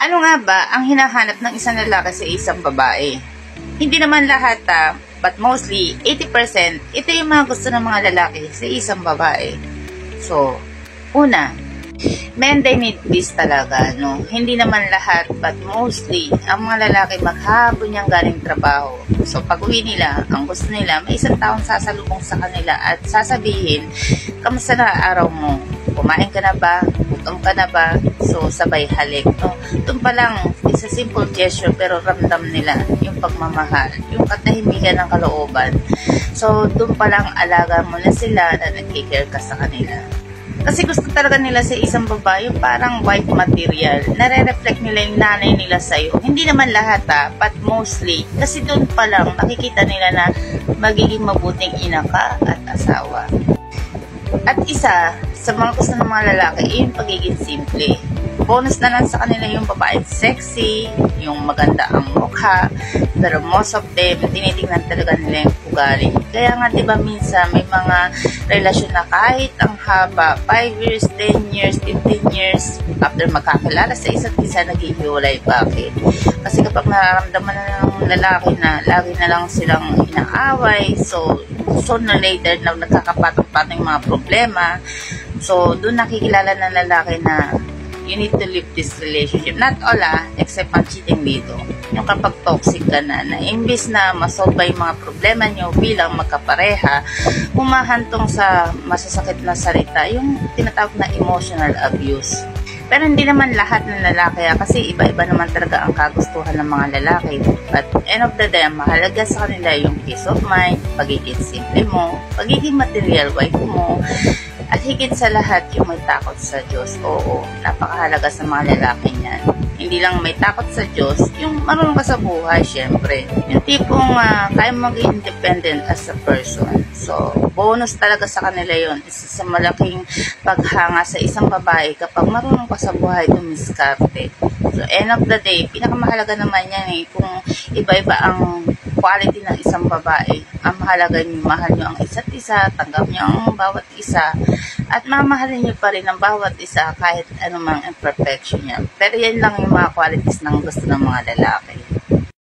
Ano nga ba ang hinahanap ng isang lalaki sa isang babae? Hindi naman lahat but mostly 80% ito yung mga gusto ng mga lalaki sa isang babae. So, una, men, they need this talaga, no? Hindi naman lahat but mostly ang mga lalaki maghapon niyang galing trabaho. So, pag uwi nila, ang gusto nila, may isang taong sasalubong sa kanila at sasabihin, kamusta na araw mo? Kumain ka na ba? Gutom ka na ba? So, sabay halik, no? Doon pa lang, it's a simple gesture pero ramdam nila yung pagmamahal, yung katahimikan ng kalooban. So, doon pa lang alaga mo na sila na nag-care ka sa kanila. Kasi gusto talaga nila sa isang babae yung parang wife material. Nare-reflect nila yung nanay nila sa'yo. Hindi naman lahat but mostly. Kasi doon pa lang makikita nila na magiging mabuting ina ka at asawa. At isa sa mga gusto ng mga lalaki yung pagiging simple. Bonus na lang sa kanila yung babaeng sexy, yung maganda ang mukha, pero most of them, tinitingnan talaga nila yung ugali. Kaya nga, diba, minsan may mga relasyon na kahit ang haba, 5 years, 10 years, 15 years, after magkakilala sa isa't isa, naghihiwalay. Bakit? Kasi kapag nararamdaman na ng lalaki na lagi na lang silang inaaway, so sooner or later na nagkakapatong-patong yung mga problema, so doon nakikilala ng lalaki na you need to leave this relationship. Not all except ang cheating dito. Yung kapag toxic ka na imbis na masolve yung mga problema nyo bilang magkapareha, humahantong sa masasakit na salita, yung tinatawag na emotional abuse. Pero hindi naman lahat ng lalaki kasi iba-iba naman talaga ang kagustuhan ng mga lalaki. But end of the day, mahalaga sa kanila yung peace of mind, pagiging simple mo, pagiging material wife mo, at higit sa lahat yung may takot sa Diyos. Oo, napakahalaga sa mga lalaki niyan. Hindi lang may takot sa Diyos, yung marunong ka sa buhay, syempre. Yung tipong kaya maging independent as a person. So, bonus talaga sa kanila yun. Isa sa malaking paghanga sa isang babae kapag marunong ka sa buhay, dumiskarte. So, end of the day, pinakamahalaga naman yan kung iba-iba ang quality ng isang babae. Ang mahalaga niyo, mahal niyo ang isa't isa, tanggap niyo ang bawat isa, at mamahalin niyo pa rin ang bawat isa kahit anumang imperfection niya. Pero yan lang yung mga qualities ng gusto ng mga lalaki.